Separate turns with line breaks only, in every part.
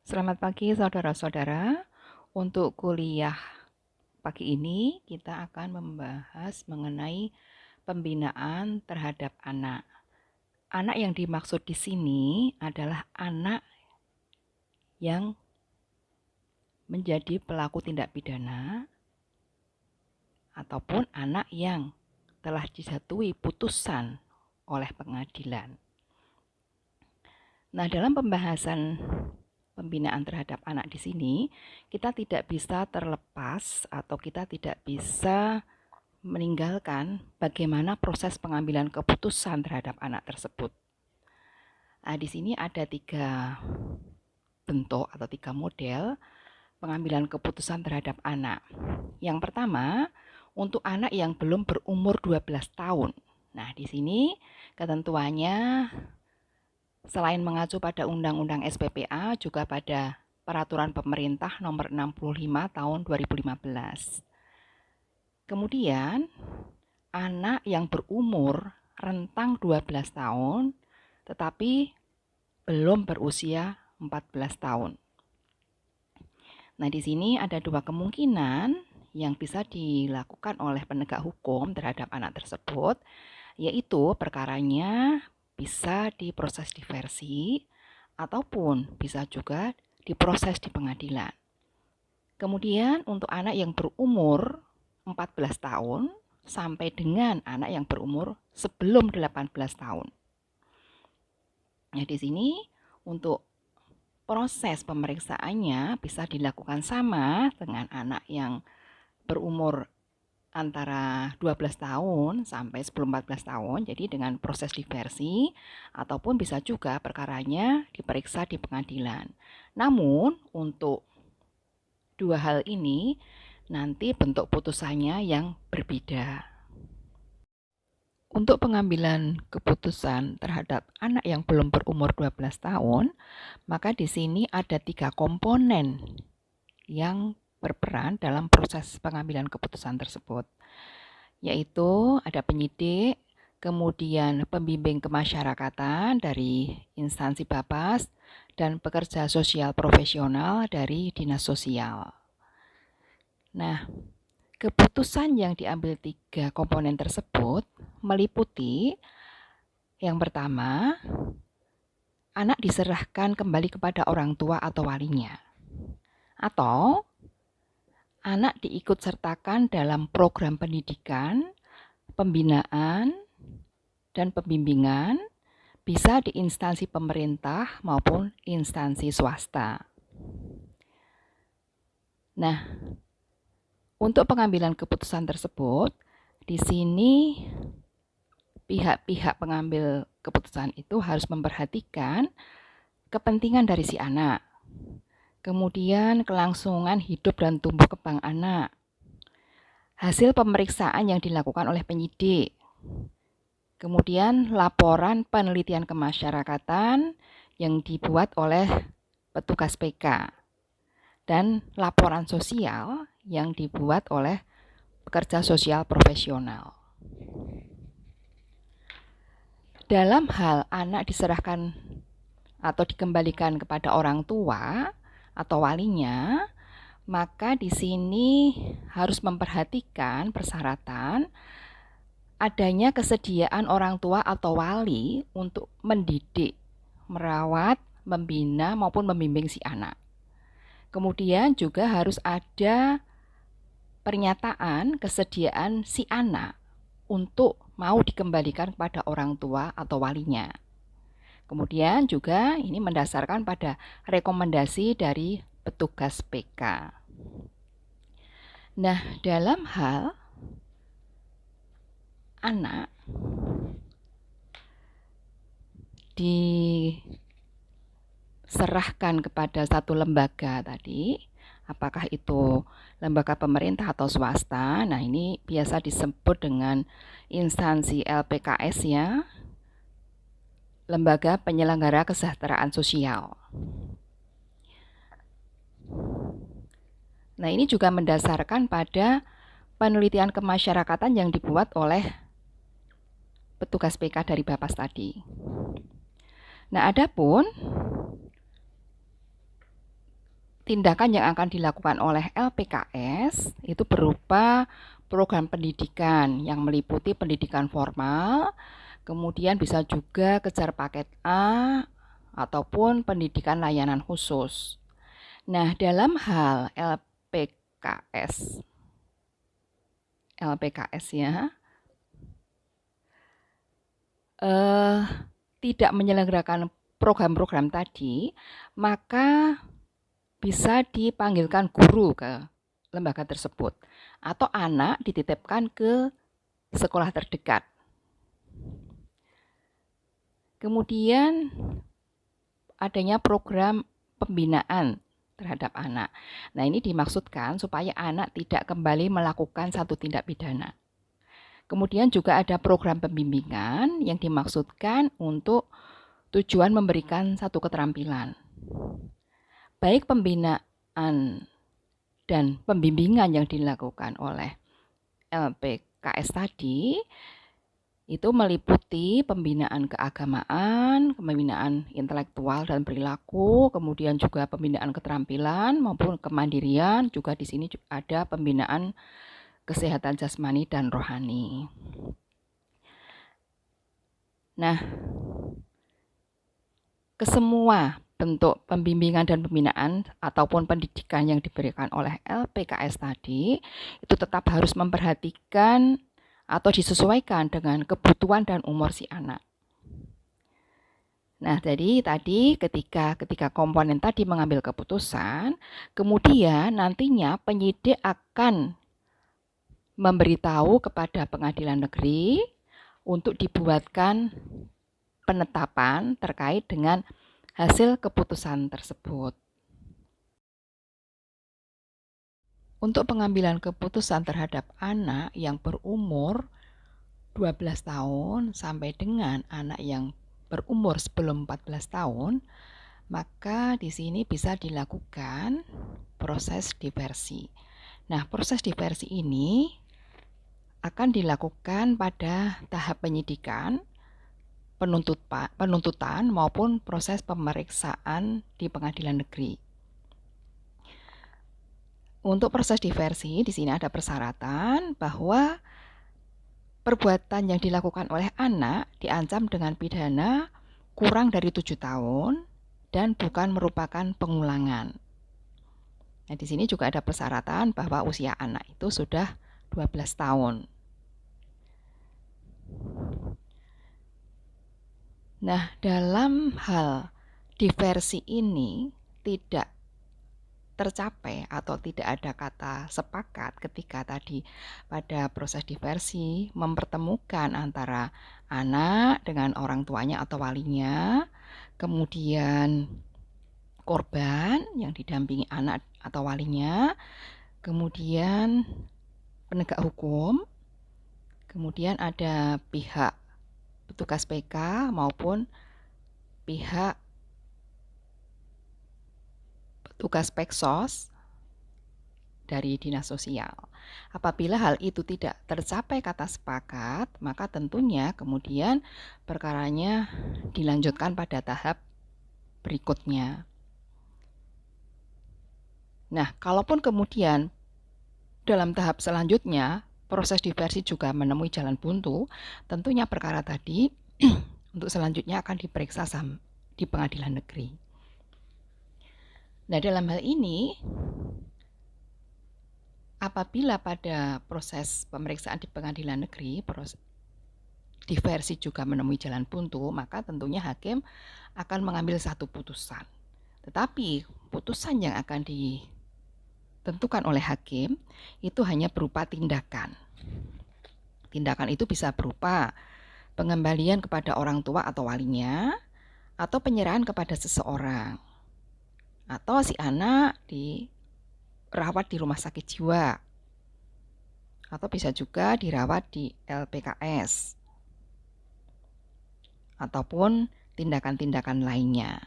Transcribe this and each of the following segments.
Selamat pagi saudara-saudara. Untuk kuliah pagi ini kita akan membahas mengenai pembinaan terhadap anak. Anak yang dimaksud di sini adalah anak yang menjadi pelaku tindak pidana ataupun anak yang telah dijatuhi putusan oleh pengadilan. Nah, dalam pembahasan pembinaan terhadap anak di sini, kita tidak bisa terlepas atau kita tidak bisa meninggalkan bagaimana proses pengambilan keputusan terhadap anak tersebut. Nah, di sini ada 3 bentuk atau 3 model pengambilan keputusan terhadap anak. Yang pertama, untuk anak yang belum berumur 12 tahun. Nah, di sini ketentuannya selain mengacu pada Undang-Undang SPPA, juga pada Peraturan Pemerintah Nomor 65 Tahun 2015. Kemudian, anak yang berumur rentang 12 tahun tetapi belum berusia 14 tahun. Nah, di sini ada 2 kemungkinan yang bisa dilakukan oleh penegak hukum terhadap anak tersebut, yaitu perkaranya bisa diproses diversi ataupun bisa juga diproses di pengadilan. Kemudian untuk anak yang berumur 14 tahun sampai dengan anak yang berumur sebelum 18 tahun. Nah, di sini untuk proses pemeriksaannya bisa dilakukan sama dengan anak yang berumur antara 12 tahun sampai sebelum 14 tahun, jadi dengan proses diversi, ataupun bisa juga perkaranya diperiksa di pengadilan. Namun, untuk 2 hal ini nanti bentuk putusannya yang berbeda. Untuk pengambilan keputusan terhadap anak yang belum berumur 12 tahun, maka di sini ada 3 komponen yang berperan dalam proses pengambilan keputusan tersebut, yaitu ada penyidik, kemudian pembimbing kemasyarakatan dari instansi Bapas, dan pekerja sosial profesional dari dinas sosial. Nah, keputusan yang diambil 3 komponen tersebut meliputi yang pertama, anak diserahkan kembali kepada orang tua atau walinya, atau anak diikutsertakan dalam program pendidikan, pembinaan, dan pembimbingan, bisa di instansi pemerintah maupun instansi swasta. Nah, untuk pengambilan keputusan tersebut, di sini pihak-pihak pengambil keputusan itu harus memperhatikan kepentingan dari si anak, kemudian kelangsungan hidup dan tumbuh kembang anak, hasil pemeriksaan yang dilakukan oleh penyidik, kemudian laporan penelitian kemasyarakatan yang dibuat oleh petugas PK, dan laporan sosial yang dibuat oleh pekerja sosial profesional. Dalam hal anak diserahkan atau dikembalikan kepada orang tua atau walinya, maka di sini harus memperhatikan persyaratan adanya kesediaan orang tua atau wali untuk mendidik, merawat, membina maupun membimbing si anak. Kemudian juga harus ada pernyataan kesediaan si anak untuk mau dikembalikan kepada orang tua atau walinya. Kemudian juga ini mendasarkan pada rekomendasi dari petugas PK. Nah, dalam hal anak diserahkan kepada satu lembaga tadi, apakah itu lembaga pemerintah atau swasta. Nah, ini biasa disebut dengan instansi LPKS ya, Lembaga Penyelenggara Kesejahteraan Sosial. Nah, ini juga mendasarkan pada penelitian kemasyarakatan yang dibuat oleh petugas PK dari Bapas tadi. Nah, adapun tindakan yang akan dilakukan oleh LPKS itu berupa program pendidikan yang meliputi pendidikan formal, kemudian bisa juga kejar paket A, ataupun pendidikan layanan khusus. Nah, dalam hal LPKS ya, tidak menyelenggarakan program-program tadi, maka bisa dipanggilkan guru ke lembaga tersebut atau anak dititipkan ke sekolah terdekat. Kemudian adanya program pembinaan terhadap anak. Nah, ini dimaksudkan supaya anak tidak kembali melakukan satu tindak pidana. Kemudian juga ada program pembimbingan yang dimaksudkan untuk tujuan memberikan satu keterampilan. Baik pembinaan dan pembimbingan yang dilakukan oleh LPKS tadi itu meliputi pembinaan keagamaan, pembinaan intelektual dan perilaku, kemudian juga pembinaan keterampilan maupun kemandirian, juga di sini ada pembinaan kesehatan jasmani dan rohani. Nah, kesemua bentuk pembimbingan dan pembinaan ataupun pendidikan yang diberikan oleh LPKS tadi itu tetap harus memperhatikan atau disesuaikan dengan kebutuhan dan umur si anak. Nah, jadi tadi ketika komponen tadi mengambil keputusan, kemudian nantinya penyidik akan memberitahu kepada pengadilan negeri untuk dibuatkan penetapan terkait dengan hasil keputusan tersebut. Untuk pengambilan keputusan terhadap anak yang berumur 12 tahun sampai dengan anak yang berumur sebelum 14 tahun, maka di sini bisa dilakukan proses diversi. Nah, proses diversi ini akan dilakukan pada tahap penyidikan, penuntutan maupun proses pemeriksaan di pengadilan negeri. Untuk proses diversi, di sini ada persyaratan bahwa perbuatan yang dilakukan oleh anak diancam dengan pidana kurang dari 7 tahun dan bukan merupakan pengulangan. Nah, di sini juga ada persyaratan bahwa usia anak itu sudah 12 tahun. Nah, dalam hal diversi ini tidak tercapai atau tidak ada kata sepakat ketika tadi pada proses diversi mempertemukan antara anak dengan orang tuanya atau walinya, kemudian korban yang didampingi anak atau walinya, kemudian penegak hukum, kemudian ada pihak petugas PK maupun pihak petugas Peksos dari Dinas Sosial. Apabila hal itu tidak tercapai kata sepakat, maka tentunya kemudian perkaranya dilanjutkan pada tahap berikutnya. Nah, kalaupun kemudian dalam tahap selanjutnya proses diversi juga menemui jalan buntu, tentunya perkara tadi untuk selanjutnya akan diperiksa di pengadilan negeri. Nah, dalam hal ini, apabila pada proses pemeriksaan di pengadilan negeri, proses diversi juga menemui jalan buntu, maka tentunya hakim akan mengambil satu putusan. Tetapi putusan yang akan ditentukan oleh hakim itu hanya berupa tindakan. Tindakan itu bisa berupa pengembalian kepada orang tua atau walinya, atau penyerahan kepada seseorang, atau si anak dirawat di rumah sakit jiwa, atau bisa juga dirawat di LPKS, ataupun tindakan-tindakan lainnya,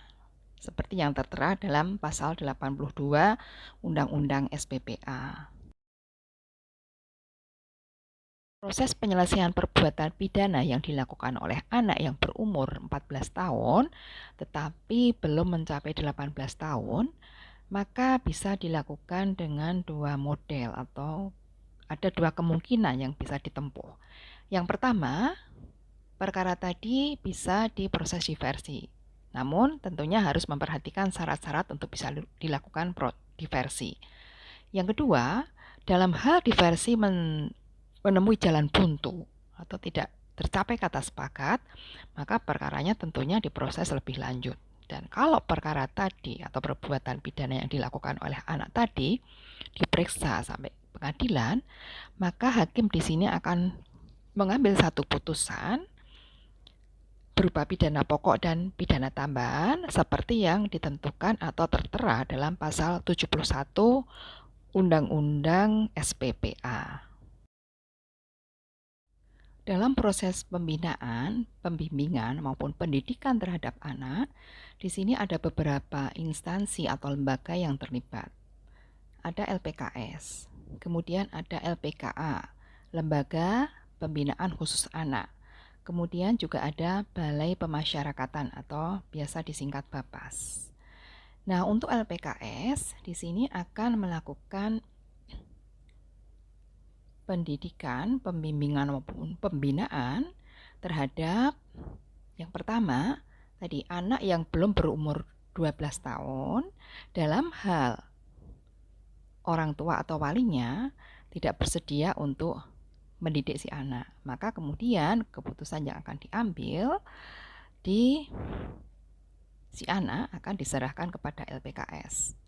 seperti yang tertera dalam pasal 82 Undang-Undang SPPA. Proses penyelesaian perbuatan pidana yang dilakukan oleh anak yang berumur 14 tahun tetapi belum mencapai 18 tahun, maka bisa dilakukan dengan dua model atau ada dua kemungkinan yang bisa ditempuh. Yang pertama, perkara tadi bisa diproses diversi. Namun tentunya harus memperhatikan syarat-syarat untuk bisa dilakukan diversi. Yang kedua, dalam hal diversi menemui jalan buntu atau tidak tercapai kata sepakat, maka perkaranya tentunya diproses lebih lanjut. Dan kalau perkara tadi atau perbuatan pidana yang dilakukan oleh anak tadi diperiksa sampai pengadilan, maka hakim di sini akan mengambil satu putusan berupa pidana pokok dan pidana tambahan seperti yang ditentukan atau tertera dalam pasal 71 Undang-Undang SPPA. Dalam proses pembinaan, pembimbingan maupun pendidikan terhadap anak, di sini ada beberapa instansi atau lembaga yang terlibat. Ada LPKS, kemudian ada LPKA, Lembaga Pembinaan Khusus Anak. Kemudian juga ada Balai Pemasyarakatan atau biasa disingkat BAPAS. Nah, untuk LPKS di sini akan melakukan pendidikan, pembimbingan maupun pembinaan terhadap yang pertama, tadi anak yang belum berumur 12 tahun dalam hal orang tua atau walinya tidak bersedia untuk mendidik si anak. Maka kemudian keputusan yang akan diambil di si anak akan diserahkan kepada LPKS.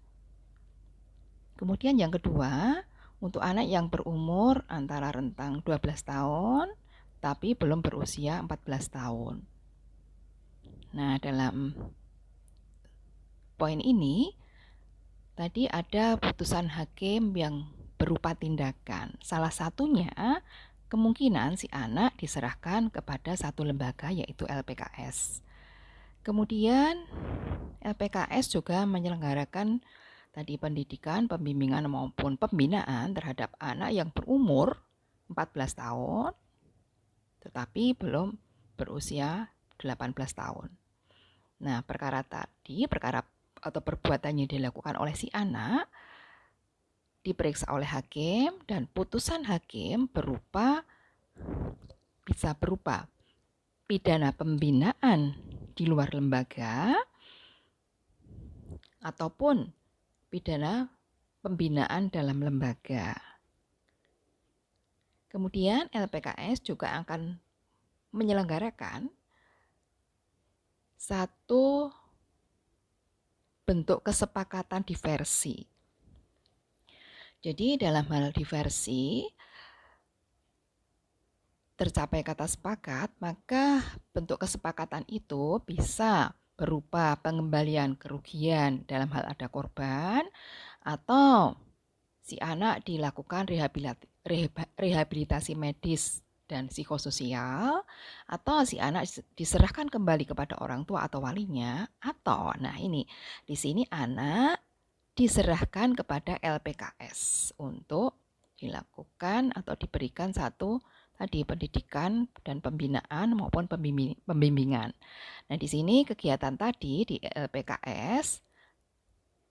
Kemudian yang kedua, untuk anak yang berumur antara rentang 12 tahun tapi belum berusia 14 tahun. Nah, dalam poin ini tadi ada putusan hakim yang berupa tindakan. Salah satunya kemungkinan si anak diserahkan kepada satu lembaga yaitu LPKS. Kemudian LPKS juga menyelenggarakan tadi pendidikan, pembimbingan maupun pembinaan terhadap anak yang berumur 14 tahun tetapi belum berusia 18 tahun. Nah, perkara atau perbuatan yang dilakukan oleh si anak diperiksa oleh hakim dan putusan hakim bisa berupa pidana pembinaan di luar lembaga ataupun pidana pembinaan dalam lembaga. Kemudian LPKS juga akan menyelenggarakan satu bentuk kesepakatan diversi. Jadi dalam hal diversi tercapai kata sepakat, maka bentuk kesepakatan itu bisa berupa pengembalian kerugian dalam hal ada korban atau si anak dilakukan rehabilitasi medis dan psikososial, atau si anak diserahkan kembali kepada orang tua atau walinya, atau nah ini di sini anak diserahkan kepada LPKS untuk dilakukan atau diberikan satu tadi pendidikan dan pembinaan maupun pembimbingan. Nah, di sini kegiatan tadi di LPKS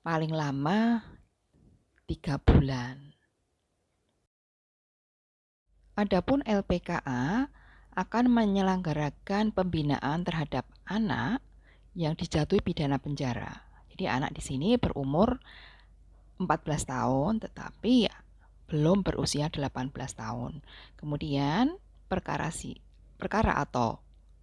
paling lama 3 bulan. Adapun LPKA akan menyelenggarakan pembinaan terhadap anak yang dijatuhi pidana penjara. Jadi anak di sini berumur 14 tahun tetapi belum berusia 18 tahun. Kemudian perkara atau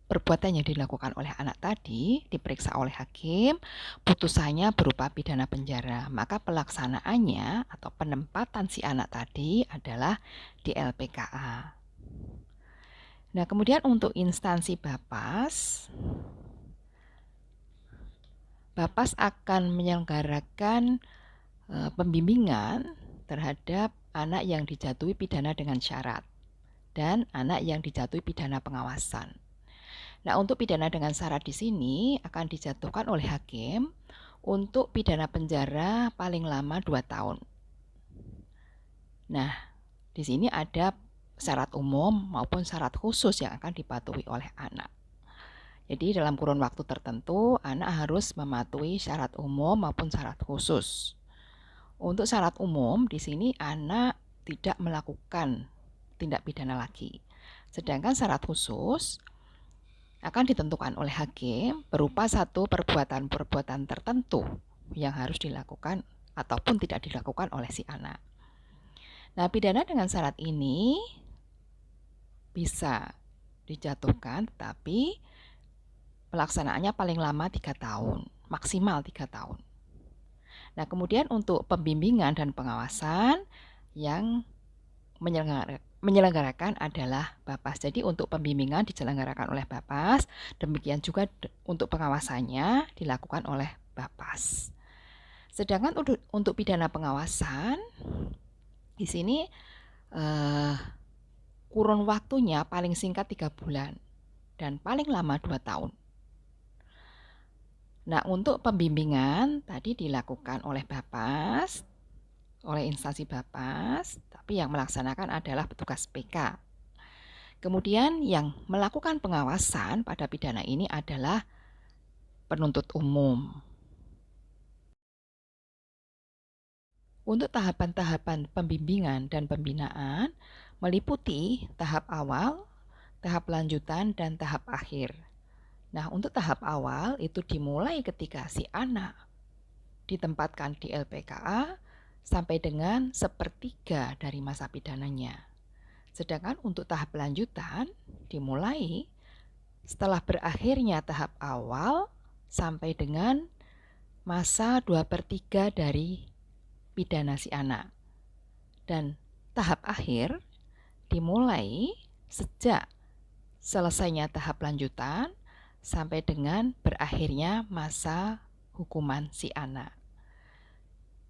perbuatan yang dilakukan oleh anak tadi diperiksa oleh hakim, putusannya berupa pidana penjara. Maka pelaksanaannya atau penempatan si anak tadi adalah di LPKA. Nah, kemudian untuk instansi BAPAS akan menyelenggarakan pembimbingan terhadap anak yang dijatuhi pidana dengan syarat dan anak yang dijatuhi pidana pengawasan. Nah, untuk pidana dengan syarat di sini akan dijatuhkan oleh hakim untuk pidana penjara paling lama 2 tahun. Nah, di sini ada syarat umum maupun syarat khusus yang akan dipatuhi oleh anak. Jadi dalam kurun waktu tertentu, anak harus mematuhi syarat umum maupun syarat khusus. Untuk syarat umum, di sini anak tidak melakukan tindak pidana lagi. Sedangkan syarat khusus akan ditentukan oleh hakim berupa satu perbuatan-perbuatan tertentu yang harus dilakukan ataupun tidak dilakukan oleh si anak. Nah, pidana dengan syarat ini bisa dijatuhkan, tapi pelaksanaannya paling lama 3 tahun, maksimal 3 tahun. Nah, kemudian untuk pembimbingan dan pengawasan yang menyelenggarakan adalah Bapas. Jadi untuk pembimbingan diselenggarakan oleh Bapas, demikian juga untuk pengawasannya dilakukan oleh Bapas. Sedangkan untuk pidana pengawasan, di sini kurun waktunya paling singkat 3 bulan dan paling lama 2 tahun. Nah, untuk pembimbingan tadi dilakukan oleh Bapas, oleh instansi Bapas, tapi yang melaksanakan adalah petugas PK. Kemudian yang melakukan pengawasan pada pidana ini adalah penuntut umum. Untuk tahapan-tahapan pembimbingan dan pembinaan meliputi tahap awal, tahap lanjutan, dan tahap akhir. Nah, untuk tahap awal itu dimulai ketika si anak ditempatkan di LPKA sampai dengan 1/3 dari masa pidananya. Sedangkan untuk tahap lanjutan dimulai setelah berakhirnya tahap awal sampai dengan masa 2/3 dari pidana si anak. Dan tahap akhir dimulai sejak selesainya tahap lanjutan sampai dengan berakhirnya masa hukuman si anak.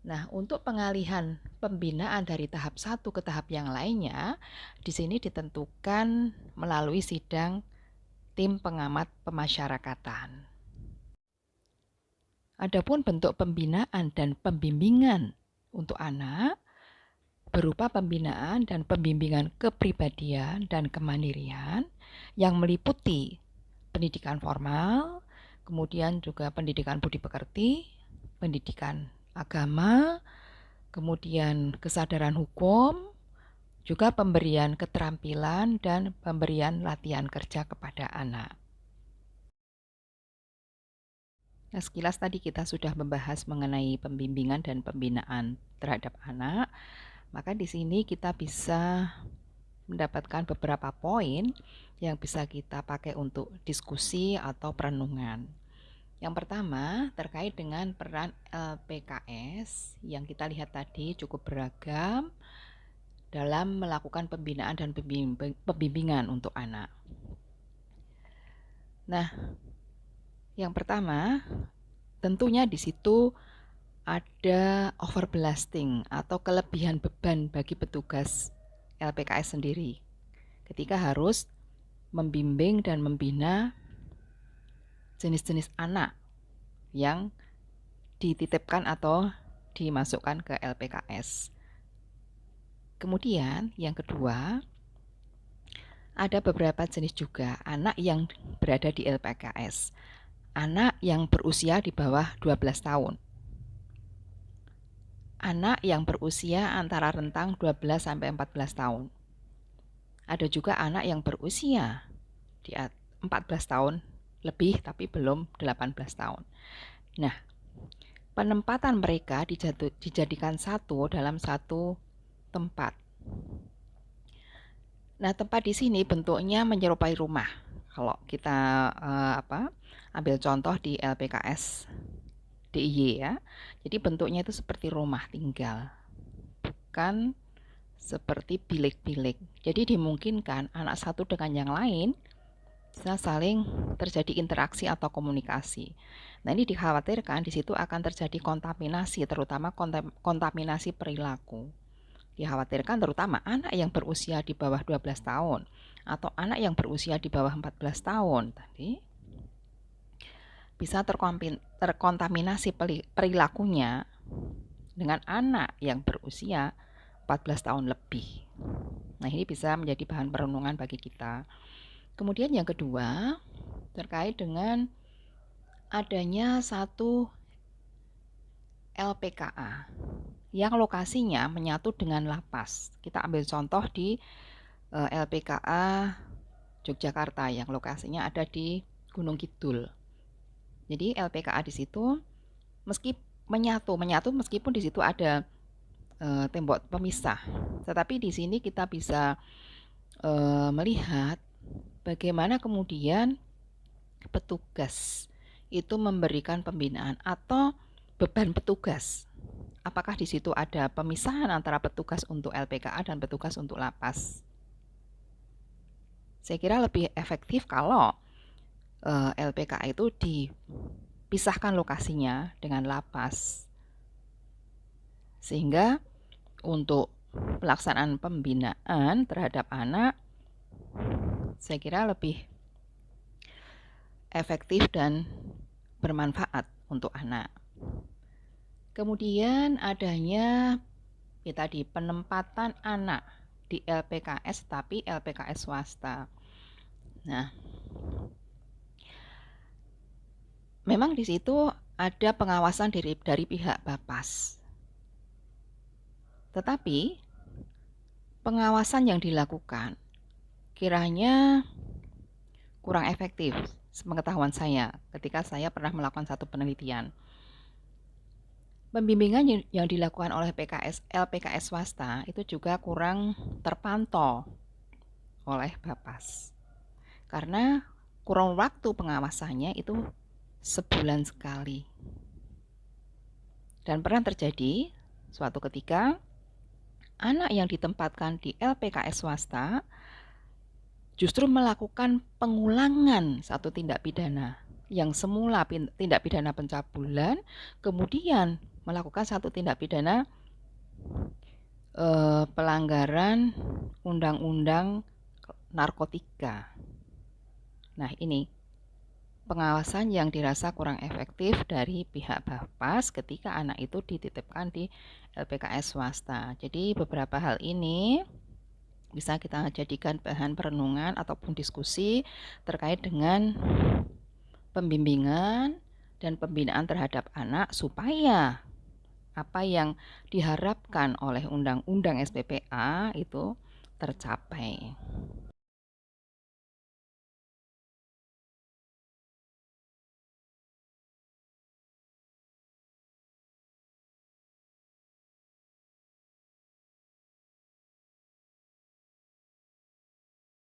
Nah, untuk pengalihan pembinaan dari tahap 1 ke tahap yang lainnya, di sini ditentukan melalui sidang tim pengamat pemasyarakatan. Adapun bentuk pembinaan dan pembimbingan untuk anak berupa pembinaan dan pembimbingan kepribadian dan kemandirian yang meliputi pendidikan formal, kemudian juga pendidikan budi pekerti, pendidikan agama, kemudian kesadaran hukum, juga pemberian keterampilan dan pemberian latihan kerja kepada anak. Nah, sekilas tadi kita sudah membahas mengenai pembimbingan dan pembinaan terhadap anak. Maka di sini kita bisa mendapatkan beberapa poin yang bisa kita pakai untuk diskusi atau perenungan. Yang pertama terkait dengan peran LPKS yang kita lihat tadi cukup beragam dalam melakukan pembinaan dan pembimbingan untuk anak. Nah, yang pertama tentunya di situ ada overbelasting atau kelebihan beban bagi petugas LPKS sendiri ketika harus membimbing dan membina jenis-jenis anak yang dititipkan atau dimasukkan ke LPKS. Kemudian yang kedua, ada beberapa jenis juga anak yang berada di LPKS. Anak yang berusia di bawah 12 tahun. Anak yang berusia antara rentang 12 sampai 14 tahun. Ada juga anak yang berusia di 14 tahun lebih tapi belum 18 tahun. Nah, penempatan mereka dijadikan satu dalam satu tempat. Nah, tempat di sini bentuknya menyerupai rumah. Kalau kita ambil contoh di LPKS DIY ya. Jadi bentuknya itu seperti rumah tinggal, bukan seperti bilik-bilik. Jadi dimungkinkan anak satu dengan yang lain bisa saling terjadi interaksi atau komunikasi. Nah, ini dikhawatirkan di situ akan terjadi kontaminasi, terutama kontaminasi perilaku. Dikhawatirkan terutama anak yang berusia di bawah 12 tahun atau anak yang berusia di bawah 14 tahun tadi bisa terkontaminasi perilakunya dengan anak yang berusia 14 tahun lebih. Nah, ini bisa menjadi bahan perenungan bagi kita. Kemudian yang kedua, terkait dengan adanya satu LPKA yang lokasinya menyatu dengan lapas. Kita ambil contoh di LPKA Yogyakarta yang lokasinya ada di Gunung Kidul. Jadi LPKA di situ meski menyatu meskipun di situ ada tembok pemisah, tetapi di sini kita bisa melihat bagaimana kemudian petugas itu memberikan pembinaan atau beban petugas. Apakah di situ ada pemisahan antara petugas untuk LPKA dan petugas untuk lapas? Saya kira lebih efektif kalau LPKA itu dipisahkan lokasinya dengan lapas, sehingga untuk pelaksanaan pembinaan terhadap anak saya kira lebih efektif dan bermanfaat untuk anak. Kemudian adanya tadi penempatan anak di LPKS tapi LPKS swasta. Nah, memang di situ ada pengawasan dari pihak Bapas. Tetapi pengawasan yang dilakukan kiranya kurang efektif sepengetahuan saya ketika saya pernah melakukan satu penelitian. Pembimbingan yang dilakukan oleh LPKS swasta itu juga kurang terpantau oleh Bapas. Karena kurang waktu pengawasannya itu sebulan sekali. Dan pernah terjadi suatu ketika anak yang ditempatkan di LPKS swasta justru melakukan pengulangan satu tindak pidana yang semula tindak pidana pencabulan, kemudian melakukan satu tindak pidana pelanggaran undang-undang narkotika. Nah, ini pengawasan yang dirasa kurang efektif dari pihak Bapas ketika anak itu dititipkan di LPKS swasta. Jadi beberapa hal ini bisa kita jadikan bahan perenungan ataupun diskusi terkait dengan pembimbingan dan pembinaan terhadap anak supaya apa yang diharapkan oleh Undang-Undang SPPA itu tercapai.